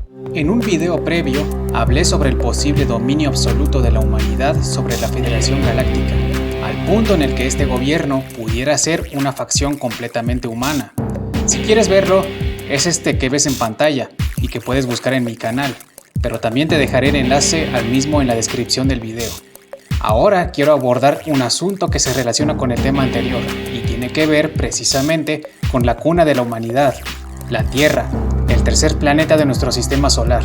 En un video previo, hablé sobre el posible dominio absoluto de la humanidad sobre la Federación Galáctica, al punto en el que este gobierno pudiera ser una facción completamente humana. Si quieres verlo, es este que ves en pantalla y que puedes buscar en mi canal, pero también te dejaré el enlace al mismo en la descripción del video. Ahora quiero abordar un asunto que se relaciona con el tema anterior y tiene que ver precisamente con la cuna de la humanidad, la Tierra, el tercer planeta de nuestro sistema solar.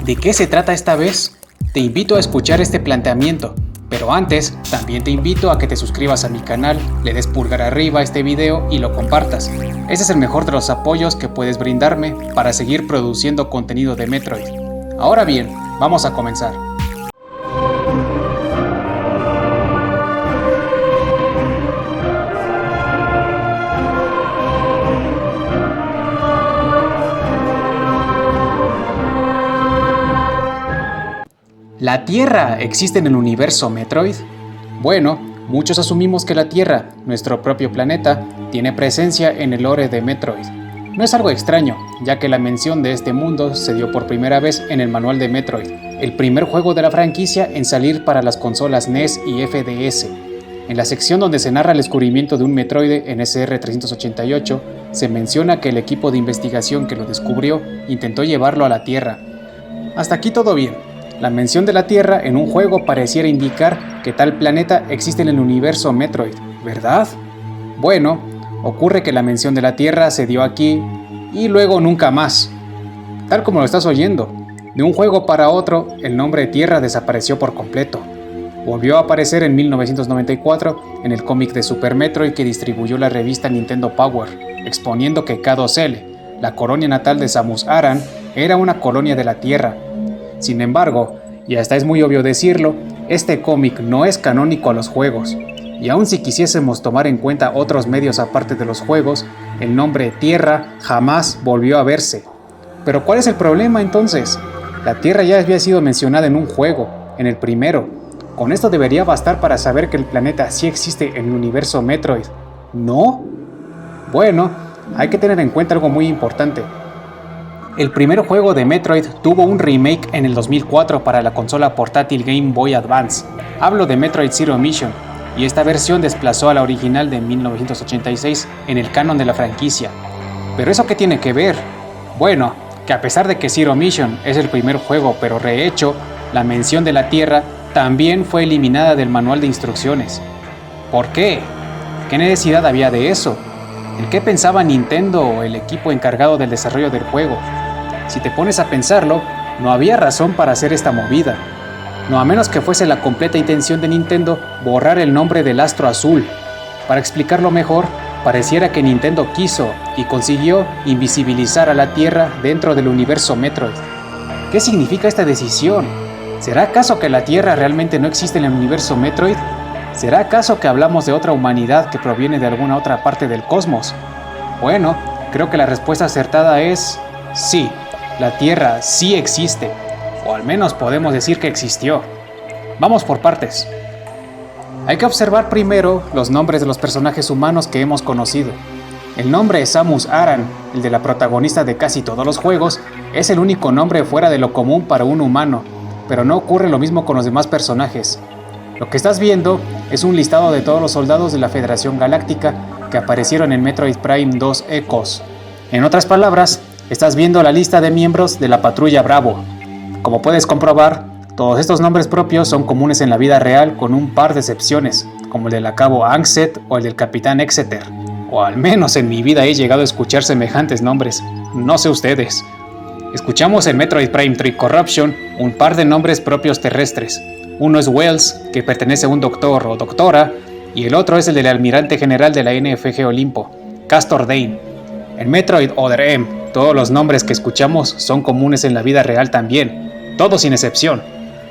¿De qué se trata esta vez? Te invito a escuchar este planteamiento, pero antes también te invito a que te suscribas a mi canal, le des pulgar arriba a este video y lo compartas. Ese es el mejor de los apoyos que puedes brindarme para seguir produciendo contenido de Metroid. Ahora bien, vamos a comenzar. ¿La Tierra existe en el universo Metroid? Bueno, muchos asumimos que la Tierra, nuestro propio planeta, tiene presencia en el lore de Metroid. No es algo extraño, ya que la mención de este mundo se dio por primera vez en el manual de Metroid, el primer juego de la franquicia en salir para las consolas NES y FDS. En la sección donde se narra el descubrimiento de un Metroide en SR-388, se menciona que el equipo de investigación que lo descubrió intentó llevarlo a la Tierra. Hasta aquí todo bien. La mención de la Tierra en un juego pareciera indicar que tal planeta existe en el universo Metroid, ¿verdad? Bueno, ocurre que la mención de la Tierra se dio aquí y luego nunca más. Tal como lo estás oyendo, de un juego para otro, el nombre Tierra desapareció por completo. Volvió a aparecer en 1994 en el cómic de Super Metroid que distribuyó la revista Nintendo Power, exponiendo que K2L, la colonia natal de Samus Aran, era una colonia de la Tierra. Sin embargo, y hasta es muy obvio decirlo, este cómic no es canónico a los juegos, y aun si quisiésemos tomar en cuenta otros medios aparte de los juegos, el nombre Tierra jamás volvió a verse. Pero ¿cuál es el problema entonces? La Tierra ya había sido mencionada en un juego, en el primero. Con esto debería bastar para saber que el planeta sí existe en el universo Metroid. ¿No? Bueno, hay que tener en cuenta algo muy importante. El primer juego de Metroid tuvo un remake en el 2004 para la consola portátil Game Boy Advance. Hablo de Metroid Zero Mission, y esta versión desplazó a la original de 1986 en el canon de la franquicia. ¿Pero eso qué tiene que ver? Bueno, que a pesar de que Zero Mission es el primer juego pero rehecho, la mención de la Tierra también fue eliminada del manual de instrucciones. ¿Por qué? ¿Qué necesidad había de eso? ¿En qué pensaba Nintendo o el equipo encargado del desarrollo del juego? Si te pones a pensarlo, no había razón para hacer esta movida. No a menos que fuese la completa intención de Nintendo borrar el nombre del astro azul. Para explicarlo mejor, pareciera que Nintendo quiso y consiguió invisibilizar a la Tierra dentro del universo Metroid. ¿Qué significa esta decisión? ¿Será acaso que la Tierra realmente no existe en el universo Metroid? ¿Será acaso que hablamos de otra humanidad que proviene de alguna otra parte del cosmos? Bueno, creo que la respuesta acertada es sí. La Tierra sí existe, o al menos podemos decir que existió. Vamos por partes. Hay que observar primero los nombres de los personajes humanos que hemos conocido. El nombre Samus Aran, el de la protagonista de casi todos los juegos, es el único nombre fuera de lo común para un humano, pero no ocurre lo mismo con los demás personajes. Lo que estás viendo es un listado de todos los soldados de la Federación Galáctica que aparecieron en Metroid Prime 2 Echoes. En otras palabras, estás viendo la lista de miembros de la Patrulla Bravo. Como puedes comprobar, todos estos nombres propios son comunes en la vida real con un par de excepciones, como el del cabo Ankset o el del Capitán Exeter. O al menos en mi vida he llegado a escuchar semejantes nombres, no sé ustedes. Escuchamos en Metroid Prime 3 Corruption un par de nombres propios terrestres. Uno es Wells, que pertenece a un doctor o doctora, y el otro es el del almirante general de la NFG Olimpo, Castor Dane. En Metroid Other M, todos los nombres que escuchamos son comunes en la vida real también, todos sin excepción.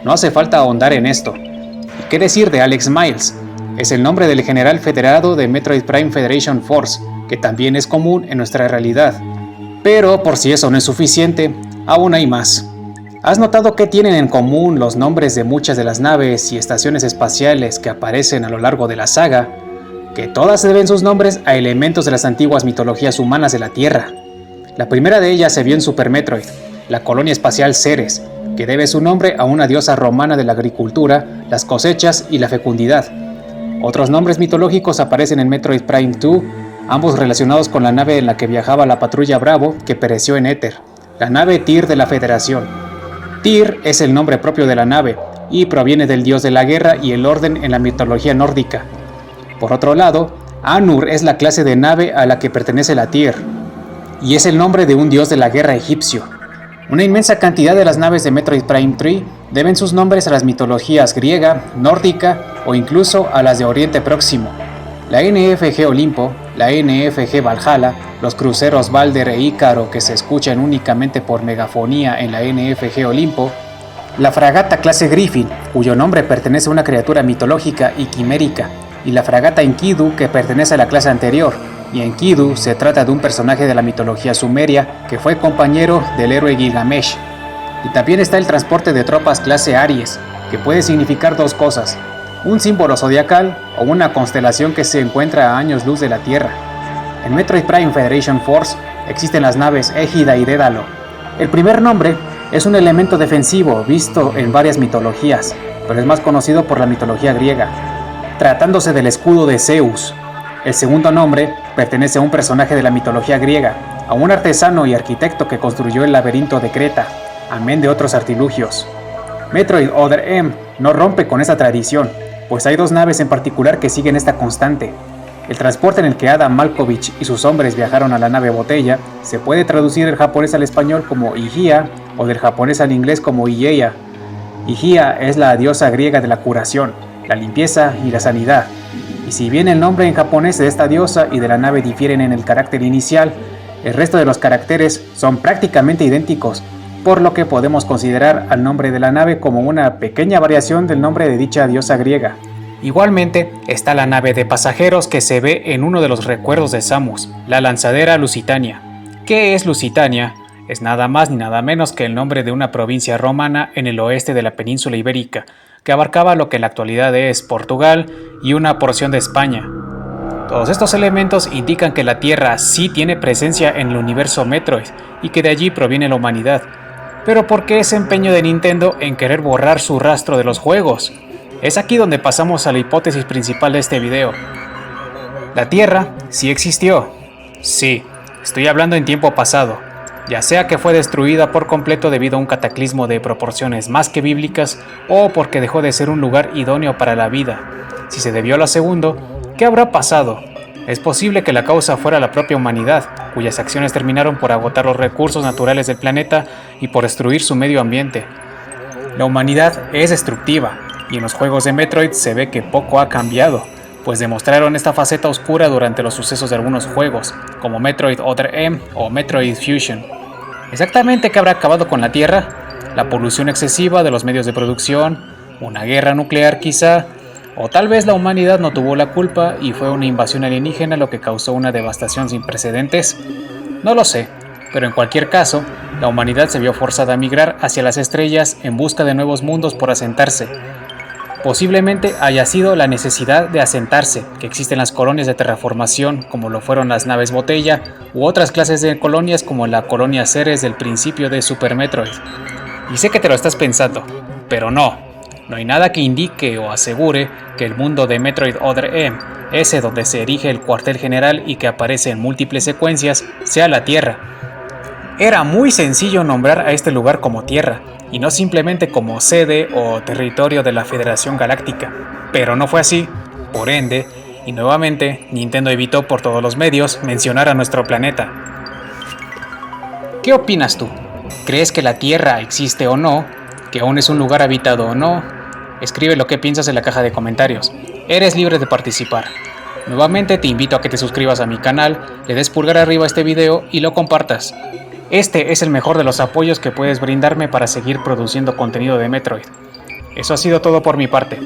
No hace falta ahondar en esto. ¿Y qué decir de Alex Miles? Es el nombre del general federado de Metroid Prime Federation Force, que también es común en nuestra realidad. Pero por si eso no es suficiente, aún hay más. ¿Has notado qué tienen en común los nombres de muchas de las naves y estaciones espaciales que aparecen a lo largo de la saga? Que todas deben sus nombres a elementos de las antiguas mitologías humanas de la Tierra. La primera de ellas se vio en Super Metroid, la colonia espacial Ceres, que debe su nombre a una diosa romana de la agricultura, las cosechas y la fecundidad. Otros nombres mitológicos aparecen en Metroid Prime 2, ambos relacionados con la nave en la que viajaba la patrulla Bravo, que pereció en éter, la nave Tyr de la Federación. Tyr es el nombre propio de la nave, y proviene del dios de la guerra y el orden en la mitología nórdica. Por otro lado, Anur es la clase de nave a la que pertenece la Tyr, y es el nombre de un dios de la guerra egipcio. Una inmensa cantidad de las naves de Metroid Prime 3 deben sus nombres a las mitologías griega, nórdica o incluso a las de Oriente Próximo. La NFG Olimpo, la NFG Valhalla, los cruceros Balder e Ícaro que se escuchan únicamente por megafonía en la NFG Olimpo, la fragata clase Griffin, cuyo nombre pertenece a una criatura mitológica y quimérica, y la fragata Enkidu, que pertenece a la clase anterior, y Enkidu se trata de un personaje de la mitología sumeria que fue compañero del héroe Gilgamesh. Y también está el transporte de tropas clase Aries, que puede significar dos cosas: un símbolo zodiacal o una constelación que se encuentra a años luz de la Tierra. En Metroid Prime Federation Force existen las naves Égida y Dédalo. El primer nombre es un elemento defensivo visto en varias mitologías, pero es más conocido por la mitología griega, tratándose del escudo de Zeus. El segundo nombre pertenece a un personaje de la mitología griega, a un artesano y arquitecto que construyó el laberinto de Creta, amén de otros artilugios. Metroid Other M no rompe con esa tradición, pues hay dos naves en particular que siguen esta constante. El transporte en el que Adam Malkovich y sus hombres viajaron a la nave Botella se puede traducir del japonés al español como Higia o del japonés al inglés como Higeia. Higia es la diosa griega de la curación, la limpieza y la sanidad. Y si bien el nombre en japonés de esta diosa y de la nave difieren en el carácter inicial, el resto de los caracteres son prácticamente idénticos, por lo que podemos considerar al nombre de la nave como una pequeña variación del nombre de dicha diosa griega. Igualmente está la nave de pasajeros que se ve en uno de los recuerdos de Samus, la lanzadera Lusitania. ¿Qué es Lusitania? Es nada más ni nada menos que el nombre de una provincia romana en el oeste de la península ibérica, que abarcaba lo que en la actualidad es Portugal y una porción de España. Todos estos elementos indican que la Tierra sí tiene presencia en el universo Metroid y que de allí proviene la humanidad. Pero ¿por qué ese empeño de Nintendo en querer borrar su rastro de los juegos? Es aquí donde pasamos a la hipótesis principal de este video. ¿La Tierra sí existió? Sí, estoy hablando en tiempo pasado, ya sea que fue destruida por completo debido a un cataclismo de proporciones más que bíblicas o porque dejó de ser un lugar idóneo para la vida. Si se debió a lo segundo, ¿qué habrá pasado? Es posible que la causa fuera la propia humanidad, cuyas acciones terminaron por agotar los recursos naturales del planeta y por destruir su medio ambiente. La humanidad es destructiva, y en los juegos de Metroid se ve que poco ha cambiado, pues demostraron esta faceta oscura durante los sucesos de algunos juegos, como Metroid Other M o Metroid Fusion. ¿Exactamente qué habrá acabado con la Tierra? ¿La polución excesiva de los medios de producción? ¿Una guerra nuclear quizá? ¿O tal vez la humanidad no tuvo la culpa y fue una invasión alienígena lo que causó una devastación sin precedentes? No lo sé, pero en cualquier caso, la humanidad se vio forzada a migrar hacia las estrellas en busca de nuevos mundos por asentarse. Posiblemente haya sido la necesidad de asentarse que existen las colonias de terraformación, como lo fueron las naves Botella, u otras clases de colonias como la colonia Ceres del principio de Super Metroid. Y sé que te lo estás pensando, pero no hay nada que indique o asegure que el mundo de Metroid Other M, ese donde se erige el cuartel general y que aparece en múltiples secuencias, sea la Tierra. Era muy sencillo nombrar a este lugar como Tierra, y no simplemente como sede o territorio de la Federación Galáctica, pero no fue así, por ende, y nuevamente Nintendo evitó por todos los medios mencionar a nuestro planeta. ¿Qué opinas tú? ¿Crees que la Tierra existe o no? ¿Que aún es un lugar habitado o no? Escribe lo que piensas en la caja de comentarios. Eres libre de participar. Nuevamente te invito a que te suscribas a mi canal, le des pulgar arriba a este video y lo compartas. Este es el mejor de los apoyos que puedes brindarme para seguir produciendo contenido de Metroid. Eso ha sido todo por mi parte.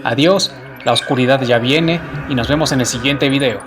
Adiós, la oscuridad ya viene y nos vemos en el siguiente video.